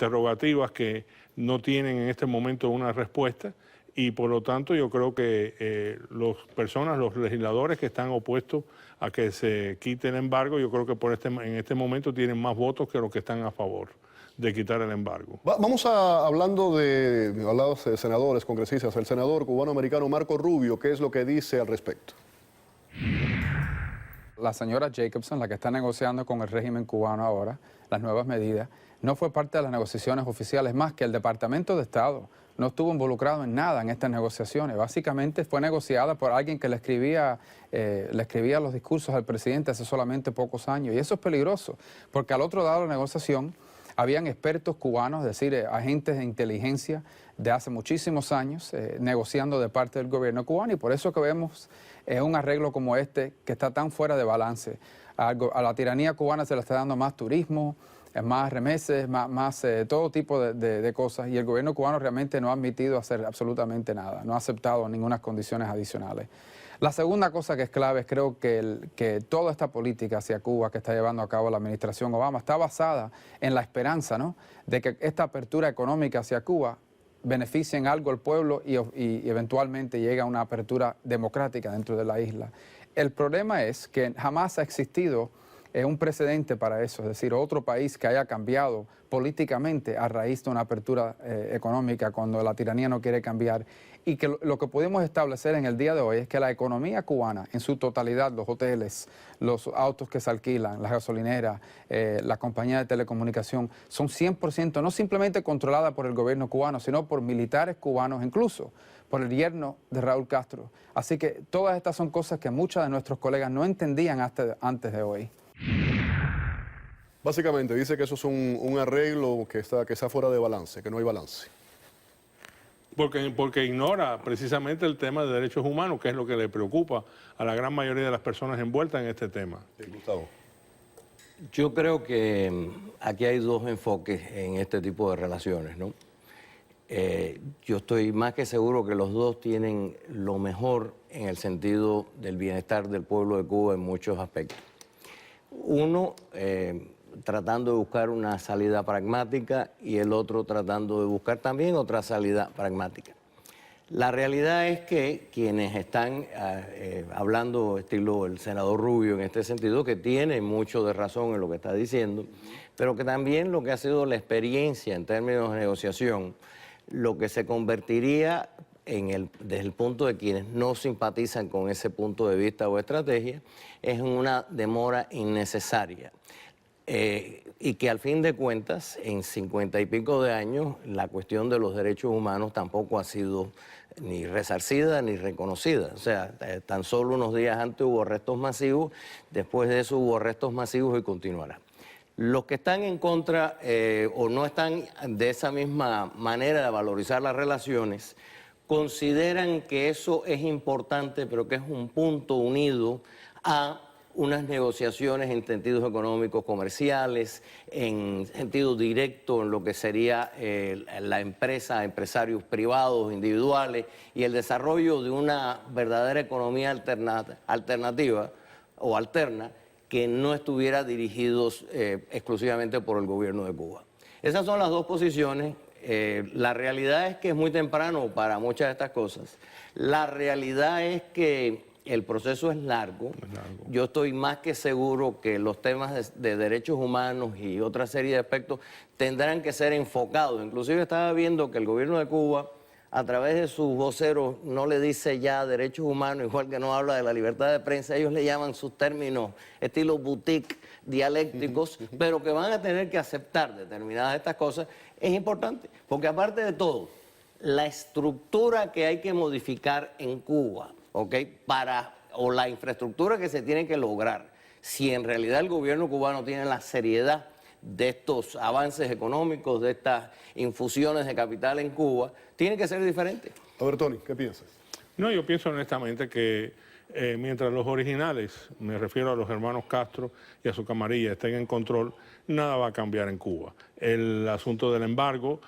interrogativas que no tienen en este momento una respuesta, y por lo tanto yo creo que los legisladores que están opuestos a que se quite el embargo, yo creo que en este momento tienen más votos que los que están a favor de quitar el embargo. Vamos a, hablando de senadores, congresistas, el senador cubano-americano Marco Rubio, ¿qué es lo que dice al respecto? La señora Jacobson, la que está negociando con el régimen cubano ahora, las nuevas medidas, no fue parte de las negociaciones oficiales, más que el Departamento de Estado no estuvo involucrado en nada en estas negociaciones. Básicamente fue negociada por alguien que le escribía los discursos al presidente hace solamente pocos años. Y eso es peligroso, porque al otro lado de la negociación habían expertos cubanos, es decir, agentes de inteligencia de hace muchísimos años, negociando de parte del gobierno cubano, y por eso que vemos un arreglo como este que está tan fuera de balance. A la tiranía cubana se le está dando más turismo, más remeses, más todo tipo de cosas, y el gobierno cubano realmente no ha admitido hacer absolutamente nada, no ha aceptado ninguna condiciones adicionales. La segunda cosa que es clave es creo que toda esta política hacia Cuba que está llevando a cabo la administración Obama está basada en la esperanza, ¿no?, de que esta apertura económica hacia Cuba beneficie en algo al pueblo y eventualmente llegue a una apertura democrática dentro de la isla. El problema es que jamás ha existido un precedente para eso, es decir, otro país que haya cambiado políticamente a raíz de una apertura económica cuando la tiranía no quiere cambiar. Y que lo que podemos establecer en el día de hoy es que la economía cubana en su totalidad, los hoteles, los autos que se alquilan, las gasolineras, la compañía de telecomunicación, son 100% no simplemente controladas por el gobierno cubano, sino por militares cubanos, incluso por el yerno de Raúl Castro. Así que todas estas son cosas que muchos de nuestros colegas no entendían hasta antes de hoy. Básicamente dice que eso es un arreglo que está fuera de balance, que no hay balance. Porque ignora precisamente el tema de derechos humanos, que es lo que le preocupa a la gran mayoría de las personas envueltas en este tema. Sí, Gustavo. Yo creo que aquí hay dos enfoques en este tipo de relaciones, ¿no? Yo estoy más que seguro que los dos tienen lo mejor en el sentido del bienestar del pueblo de Cuba en muchos aspectos. Uno, tratando de buscar una salida pragmática, y el otro tratando de buscar también otra salida pragmática. La realidad es que quienes están hablando, estilo el senador Rubio en este sentido, que tiene mucho de razón en lo que está diciendo, pero que también lo que ha sido la experiencia en términos de negociación, lo que se convertiría desde el punto de quienes no simpatizan con ese punto de vista o estrategia, es una demora innecesaria. Y que al fin de cuentas, en 50 y pico de años, la cuestión de los derechos humanos tampoco ha sido ni resarcida ni reconocida. O sea, tan solo unos días antes hubo arrestos masivos, después de eso hubo arrestos masivos y continuará. Los que están en contra o no están de esa misma manera de valorizar las relaciones, consideran que eso es importante, pero que es un punto unido a unas negociaciones en sentidos económicos, comerciales, en sentido directo en lo que sería la empresa, empresarios privados, individuales, y el desarrollo de una verdadera economía alternativa o alterna que no estuviera dirigidos exclusivamente por el gobierno de Cuba. Esas son las dos posiciones. La realidad es que es muy temprano para muchas de estas cosas. La realidad es que el proceso es largo. Yo estoy más que seguro que los temas de derechos humanos y otra serie de aspectos tendrán que ser enfocados. Inclusive estaba viendo que el gobierno de Cuba, a través de sus voceros, no le dice ya derechos humanos, igual que no habla de la libertad de prensa. Ellos le llaman sus términos estilo boutique, dialécticos, pero que van a tener que aceptar determinadas de estas cosas. Es importante, porque aparte de todo, la estructura que hay que modificar en Cuba, o la infraestructura que se tiene que lograr, si en realidad el gobierno cubano tiene la seriedad de estos avances económicos, de estas infusiones de capital en Cuba, tiene que ser diferente. A ver, Tony, ¿qué piensas? No, yo pienso honestamente que mientras los originales, me refiero a los hermanos Castro y a su camarilla, estén en control, nada va a cambiar en Cuba. el asunto del embargo.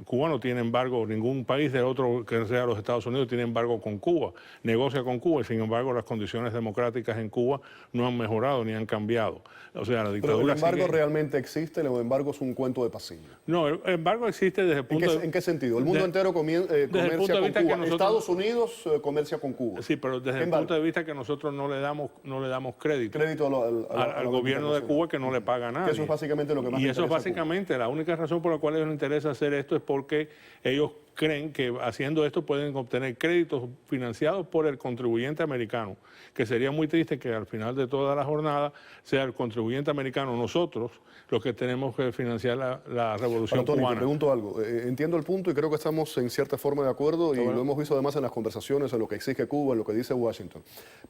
Cuba no tiene embargo, ningún país de otro que sea los Estados Unidos tiene embargo con Cuba, negocia con Cuba y sin embargo las condiciones democráticas en Cuba no han mejorado ni han cambiado. O sea, la Pero dictadura el embargo sigue... realmente existe, el embargo es un cuento de pasillo. No, el embargo existe desde el punto ¿En qué sentido? El mundo entero comercia punto de con vista Cuba. que nosotros... Estados Unidos comercia con Cuba. Sí, pero desde el punto de vista que nosotros no le damos crédito al gobierno de Cuba, que no le paga nada. Eso es básicamente lo que más Y le eso es interesa a Cuba. básicamente la única razón por la cual a ellos les interesa hacer esto es porque ellos creen que haciendo esto pueden obtener créditos financiados por el contribuyente americano, que sería muy triste que al final de toda la jornada sea el contribuyente americano, nosotros, los que tenemos que financiar la revolución Tony, cubana. te pregunto algo. Entiendo el punto y creo que estamos en cierta forma de acuerdo y lo hemos visto además en las conversaciones, en lo que exige Cuba, en lo que dice Washington.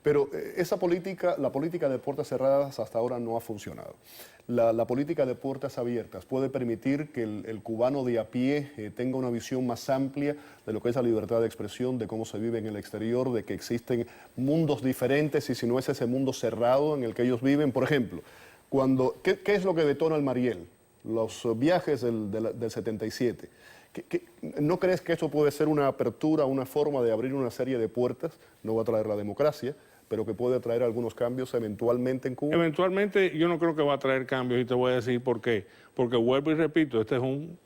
Pero esa política, la política de puertas cerradas hasta ahora no ha funcionado. La política de puertas abiertas puede permitir que el cubano de a pie tenga una visión más amplia de lo que es la libertad de expresión, de cómo se vive en el exterior, de que existen mundos diferentes y si no es ese mundo cerrado en el que ellos viven. Por ejemplo, ¿qué es lo que detona el Mariel? Los viajes del 77. ¿No crees que eso puede ser una apertura, una forma de abrir una serie de puertas? No va a traer la democracia, pero que puede traer algunos cambios eventualmente en Cuba. Eventualmente yo no creo que va a traer cambios y te voy a decir por qué. Porque vuelvo y repito, este es un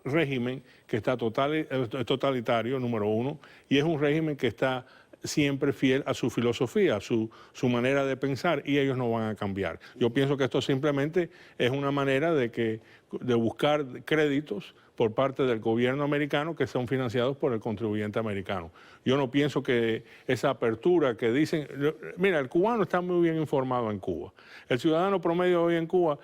régimen que está totalitario, número uno, y es un régimen que está siempre fiel a su filosofía, a su manera de pensar, y ellos no van a cambiar. Yo pienso que esto simplemente es una manera de buscar créditos por parte del gobierno americano que son financiados por el contribuyente americano. Yo no pienso que esa apertura que dicen... Mira, el cubano está muy bien informado en Cuba. El ciudadano promedio hoy en Cuba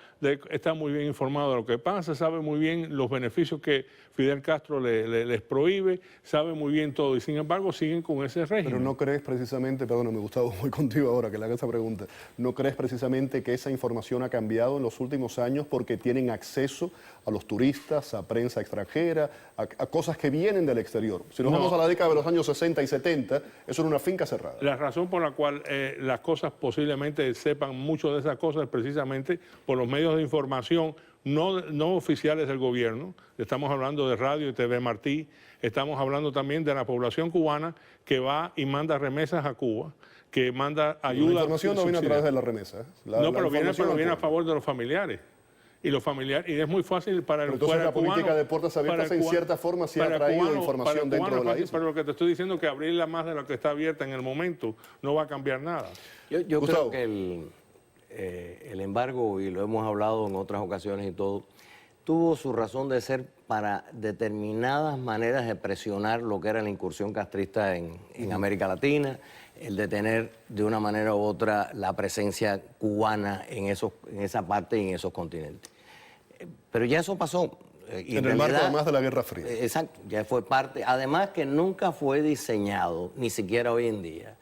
está muy bien informado de lo que pasa, sabe muy bien los beneficios que Fidel Castro les prohíbe, sabe muy bien todo y sin embargo siguen con ese régimen. Pero no crees precisamente, perdón, me gustaba muy contigo ahora que le haga esa pregunta, ¿no crees precisamente que esa información ha cambiado en los últimos años porque tienen acceso a los turistas, a prensa extranjera, a cosas que vienen del exterior? Si nos vamos a la década de los años 60 y 70, eso era una finca cerrada. La razón por la cual las cosas posiblemente sepan mucho de esas cosas es precisamente por los medios de información no oficiales del gobierno. Estamos hablando de Radio y TV Martí, estamos hablando también de la población cubana que va y manda remesas a Cuba, que manda ayuda. La información no viene a través de la remesa. Pero viene a favor de los familiares. Y los familiares, y es muy fácil para el entonces la cubano, política de puertas abiertas en cierta forma sí ha traído información dentro de la isla. Pero lo que te estoy diciendo es que abrirla más de lo que está abierta en el momento no va a cambiar nada. Yo creo que el embargo, y lo hemos hablado en otras ocasiones y todo, tuvo su razón de ser para determinadas maneras de presionar lo que era la incursión castrista en América Latina, el de tener de una manera u otra la presencia cubana en esa parte y en esos continentes. Pero ya eso pasó. En el marco además de la Guerra Fría. Exacto, ya fue parte. Además que nunca fue diseñado, ni siquiera hoy en día,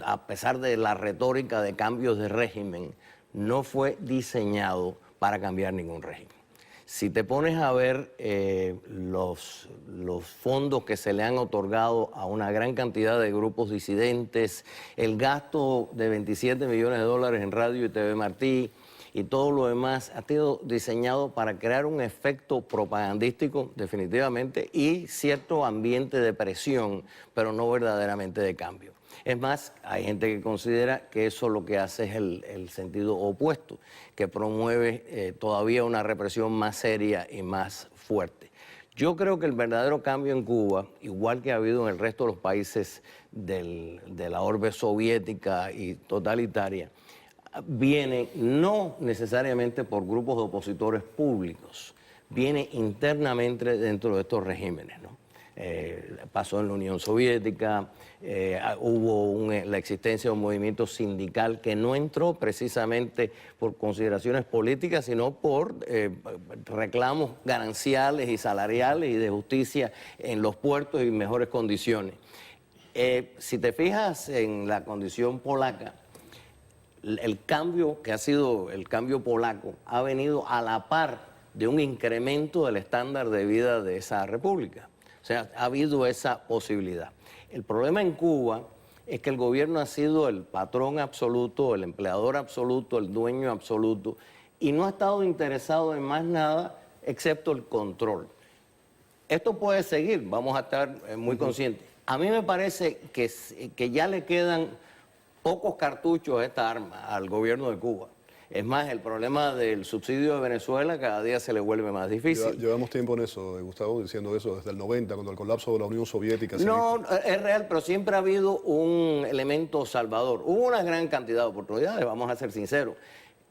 a pesar de la retórica de cambios de régimen, no fue diseñado para cambiar ningún régimen. Si te pones a ver los fondos que se le han otorgado a una gran cantidad de grupos disidentes, el gasto de 27 millones de dólares en Radio y TV Martí y todo lo demás ha sido diseñado para crear un efecto propagandístico definitivamente y cierto ambiente de presión, pero no verdaderamente de cambio. Es más, hay gente que considera que eso lo que hace es el sentido opuesto, que promueve todavía una represión más seria y más fuerte. Yo creo que el verdadero cambio en Cuba, igual que ha habido en el resto de los países de la orbe soviética y totalitaria, viene no necesariamente por grupos de opositores públicos, viene internamente dentro de estos regímenes, ¿no? Pasó en la Unión Soviética, hubo la existencia de un movimiento sindical que no entró precisamente por consideraciones políticas, sino por reclamos gananciales y salariales y de justicia en los puertos y mejores condiciones. Si te fijas en la condición polaca, el cambio que ha sido el cambio polaco ha venido a la par de un incremento del estándar de vida de esa república. O sea, ha habido esa posibilidad. El problema en Cuba es que el gobierno ha sido el patrón absoluto, el empleador absoluto, el dueño absoluto, y no ha estado interesado en más nada excepto el control. Esto puede seguir, vamos a estar muy conscientes. A mí me parece que ya le quedan pocos cartuchos a esta arma al gobierno de Cuba. Es más, el problema del subsidio de Venezuela cada día se le vuelve más difícil. Llevamos tiempo en eso, Gustavo, diciendo eso desde el 90, cuando el colapso de la Unión Soviética. No, es real, pero siempre ha habido un elemento salvador. Hubo una gran cantidad de oportunidades, vamos a ser sinceros.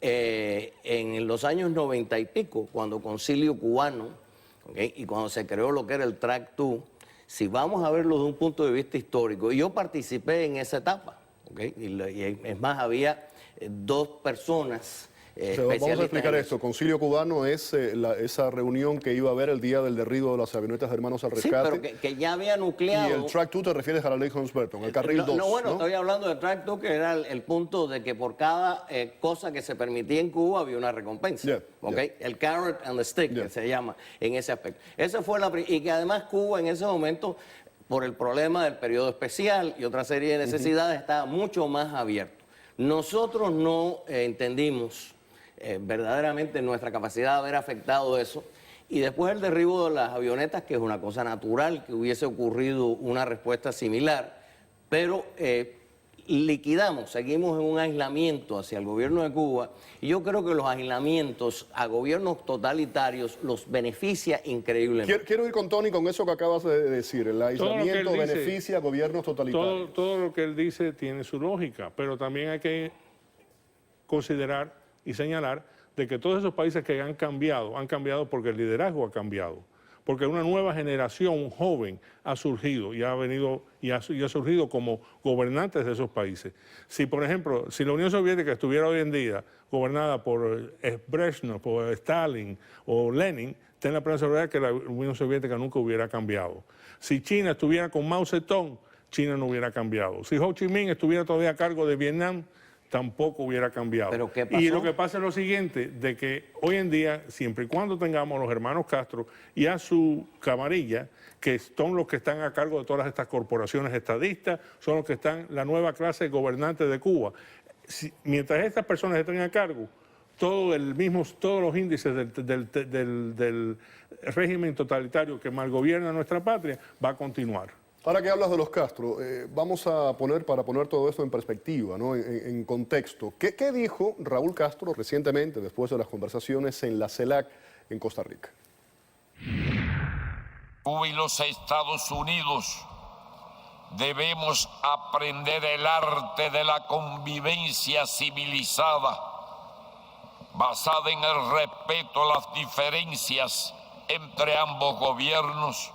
En los años 90 y pico, cuando Concilio Cubano, ¿okay?, y cuando se creó lo que era el Track 2, si vamos a verlo desde un punto de vista histórico, yo participé en esa etapa, ¿okay? Y es más, había dos personas vamos a explicar esto. Concilio Cubano es esa reunión que iba a haber el día del derribo de las avionetas de Hermanos al Rescate. Sí, pero que ya había nucleado. Y el Track 2 te refieres a la ley Holmes-Burton, el carril 2, No, bueno, estoy hablando del Track 2, que era el punto de que por cada cosa que se permitía en Cuba había una recompensa. ¿Okay? El carrot and the stick, que se llama en ese aspecto. Esa fue y que además Cuba en ese momento, por el problema del periodo especial y otra serie de necesidades, estaba mucho más abierto. Nosotros no entendimos verdaderamente nuestra capacidad de haber afectado eso, y después el derribo de las avionetas, que es una cosa natural, que hubiese ocurrido una respuesta similar, pero liquidamos, seguimos en un aislamiento hacia el gobierno de Cuba, y yo creo que los aislamientos a gobiernos totalitarios los beneficia increíblemente. Quiero ir con Tony con eso que acabas de decir, el aislamiento beneficia a gobiernos totalitarios. Todo lo que él dice tiene su lógica, pero también hay que considerar y señalar de que todos esos países que han cambiado porque el liderazgo ha cambiado, porque una nueva generación joven ha surgido y ha surgido como gobernantes de esos países. Si, por ejemplo, si la Unión Soviética estuviera hoy en día gobernada por Brezhnev, por Stalin o Lenin, ten la plena seguridad que la Unión Soviética nunca hubiera cambiado. Si China estuviera con Mao Zedong, China no hubiera cambiado. Si Ho Chi Minh estuviera todavía a cargo de Vietnam, tampoco hubiera cambiado. ¿Pero qué pasó? Y lo que pasa es lo siguiente, de que hoy en día, siempre y cuando tengamos a los hermanos Castro y a su camarilla, que son los que están a cargo de todas estas corporaciones estadistas, son los que están, la nueva clase de gobernantes de Cuba. Mientras estas personas estén a cargo, todos los índices del régimen totalitario que malgobierna nuestra patria va a continuar. Ahora que hablas de los Castro, vamos a para poner todo esto en perspectiva, ¿no? en contexto. ¿Qué dijo Raúl Castro recientemente, después de las conversaciones en la CELAC en Costa Rica? Cuba y los Estados Unidos debemos aprender el arte de la convivencia civilizada, basada en el respeto a las diferencias entre ambos gobiernos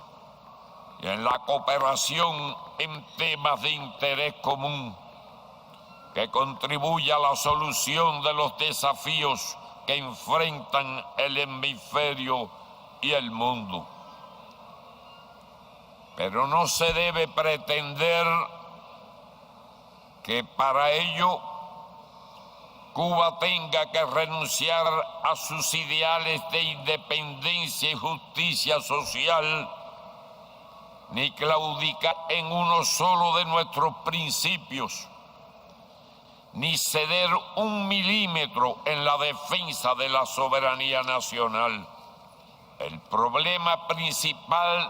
y en la cooperación en temas de interés común, que contribuya a la solución de los desafíos que enfrentan el hemisferio y el mundo. Pero no se debe pretender que para ello Cuba tenga que renunciar a sus ideales de independencia y justicia social, ni claudicar en uno solo de nuestros principios, ni ceder un milímetro en la defensa de la soberanía nacional. El problema principal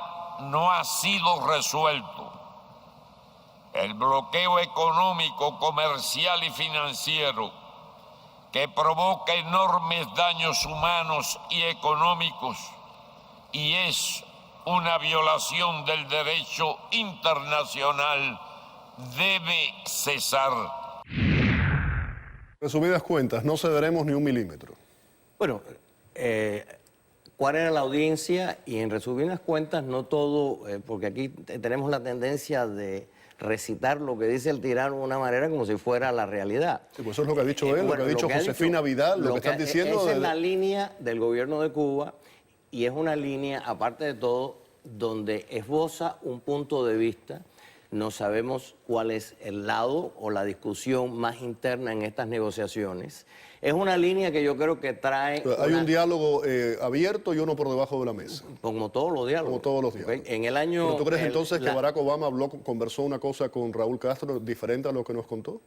no ha sido resuelto. El bloqueo económico, comercial y financiero, que provoca enormes daños humanos y económicos, y es una violación del derecho internacional, debe cesar. Resumidas cuentas, no cederemos ni un milímetro. Bueno, ¿cuál era la audiencia? Y en resumidas cuentas, no todo, porque aquí tenemos la tendencia de recitar lo que dice el tirano de una manera como si fuera la realidad. Sí, pues eso es lo que ha dicho él, lo que ha dicho Josefina Vidal, lo que están diciendo. Esa es la línea del gobierno de Cuba. Y es una línea, aparte de todo, donde esboza un punto de vista. No sabemos cuál es el lado o la discusión más interna en estas negociaciones. Es una línea que yo creo que trae... Hay un diálogo abierto y uno por debajo de la mesa. Como todos los diálogos. Como todos los diálogos. En el año... ¿Pero tú crees entonces que Barack Obama conversó una cosa con Raúl Castro diferente a lo que nos contó?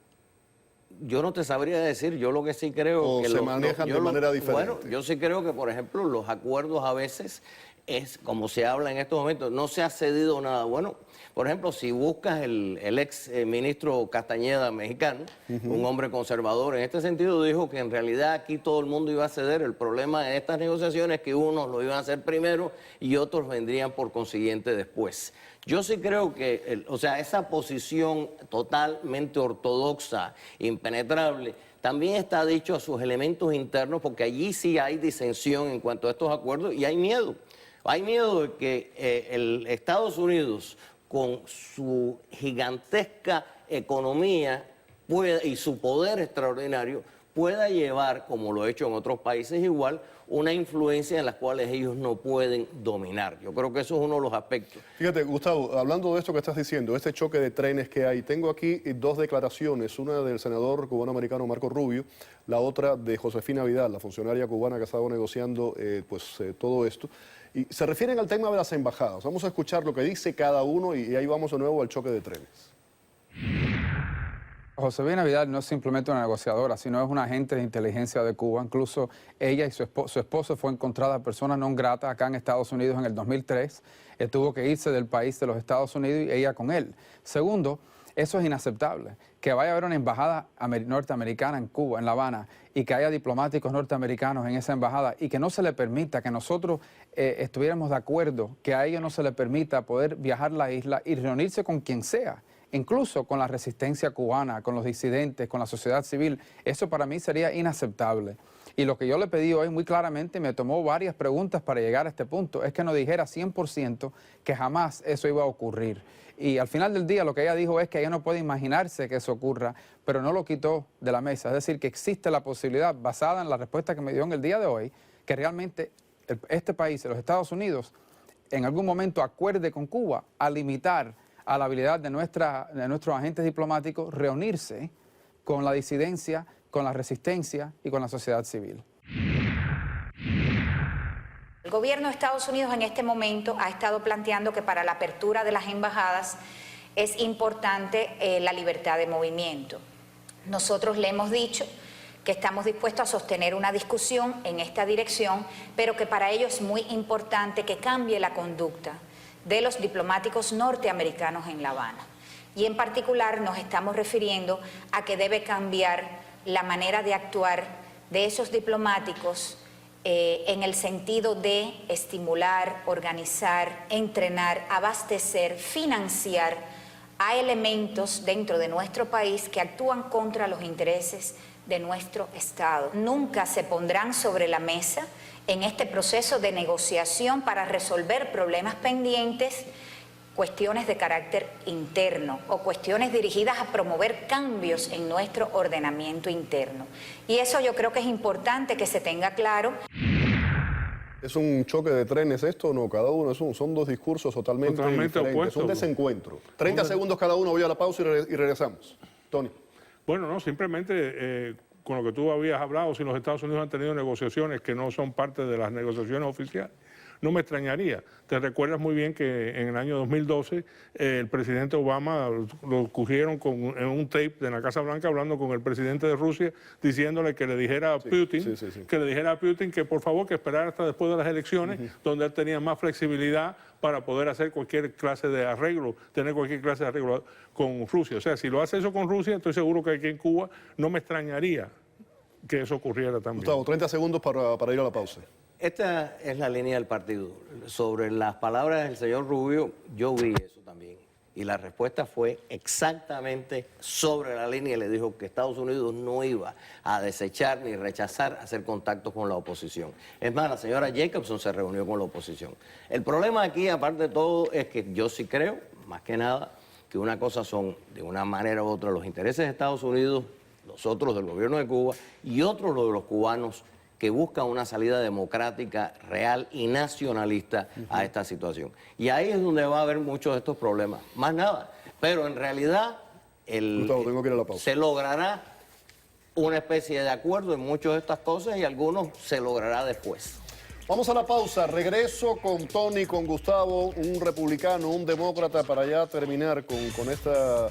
yo no te sabría decir, yo lo que sí creo o que se manejan de manera diferente. Bueno, yo sí creo que, por ejemplo, los acuerdos a veces es como se habla en estos momentos, no se ha cedido nada. Bueno, por ejemplo, si buscas el ex ministro Castañeda mexicano, un hombre conservador, en este sentido dijo que en realidad aquí todo el mundo iba a ceder. El problema de estas negociaciones es que unos lo iban a hacer primero y otros vendrían por consiguiente después. Yo sí creo que, o sea, esa posición totalmente ortodoxa, impenetrable, también está dicho a sus elementos internos, porque allí sí hay disensión en cuanto a estos acuerdos y hay miedo. Hay miedo de que el Estados Unidos, con su gigantesca economía y su poder extraordinario, pueda llevar, como lo ha hecho en otros países igual, una influencia en las cuales ellos no pueden dominar. Yo creo que eso es uno de los aspectos. Fíjate, Gustavo, hablando de esto que estás diciendo, este choque de trenes que hay, tengo aquí dos declaraciones, una del senador cubano-americano Marco Rubio, la otra de Josefina Vidal, la funcionaria cubana que ha estado negociando todo esto. Y se refieren al tema de las embajadas. Vamos a escuchar lo que dice cada uno y ahí vamos de nuevo al choque de trenes. Josefina Vidal no es simplemente una negociadora, sino es una agente de inteligencia de Cuba. Incluso ella y su esposo fue encontrada persona non grata acá en Estados Unidos en el 2003. Él tuvo que irse del país de los Estados Unidos y ella con él. Segundo, eso es inaceptable. Que vaya a haber una embajada norteamericana en Cuba, en La Habana, y que haya diplomáticos norteamericanos en esa embajada y que no se le permita, que nosotros estuviéramos de acuerdo, que a ellos no se le permita poder viajar a la isla y reunirse con quien sea, incluso con la resistencia cubana, con los disidentes, con la sociedad civil. Eso para mí sería inaceptable. Y lo que yo le pedí hoy muy claramente, me tomó varias preguntas para llegar a este punto, es que nos dijera 100% que jamás eso iba a ocurrir. Y al final del día lo que ella dijo es que ella no puede imaginarse que eso ocurra, pero no lo quitó de la mesa. Es decir, que existe la posibilidad, basada en la respuesta que me dio en el día de hoy, que realmente este país, los Estados Unidos, en algún momento acuerde con Cuba a limitar a la habilidad de nuestros agentes diplomáticos reunirse con la disidencia, con la resistencia y con la sociedad civil. El gobierno de Estados Unidos en este momento ha estado planteando que para la apertura de las embajadas es importante la libertad de movimiento. Nosotros le hemos dicho que estamos dispuestos a sostener una discusión en esta dirección, pero que para ello es muy importante que cambie la conducta de los diplomáticos norteamericanos en La Habana. Y en particular nos estamos refiriendo a que debe cambiar la manera de actuar de esos diplomáticos en el sentido de estimular, organizar, entrenar, abastecer, financiar a elementos dentro de nuestro país que actúan contra los intereses de nuestro Estado. Nunca se pondrán sobre la mesa en este proceso de negociación para resolver problemas pendientes, cuestiones de carácter interno o cuestiones dirigidas a promover cambios en nuestro ordenamiento interno. Y eso yo creo que es importante que se tenga claro. ¿Es un choque de trenes esto o no? Cada uno son dos discursos totalmente diferentes. Opuestos. Es un desencuentro. 30 segundos cada uno, voy a la pausa y regresamos. Tony. Bueno, no, simplemente con lo que tú habías hablado, si los Estados Unidos han tenido negociaciones que no son parte de las negociaciones oficiales, no me extrañaría. Te recuerdas muy bien que en el año 2012 el presidente Obama lo cogieron en un tape de la Casa Blanca hablando con el presidente de Rusia, diciéndole que le dijera a Putin, que por favor que esperara hasta después de las elecciones, donde él tenía más flexibilidad para poder hacer cualquier clase de arreglo, tener cualquier clase de arreglo con Rusia. O sea, si lo hace eso con Rusia, estoy seguro que aquí en Cuba no me extrañaría que eso ocurriera también. Gustavo, 30 segundos para ir a la pausa. Esta es la línea del partido. Sobre las palabras del señor Rubio, yo vi eso también. Y la respuesta fue exactamente sobre la línea. Le dijo que Estados Unidos no iba a desechar ni rechazar hacer contactos con la oposición. Es más, la señora Jacobson se reunió con la oposición. El problema aquí, aparte de todo, es que yo sí creo, más que nada, que una cosa son, de una manera u otra, los intereses de Estados Unidos, los otros del gobierno de Cuba, y otros los de los cubanos, que buscan una salida democrática, real y nacionalista a esta situación. Y ahí es donde va a haber muchos de estos problemas. Más nada. Pero en realidad Gustavo, tengo que ir a la pausa. Se logrará una especie de acuerdo en muchas de estas cosas y algunos se logrará después. Vamos a la pausa. Regreso con Tony, con Gustavo, un republicano, un demócrata, para ya terminar con esta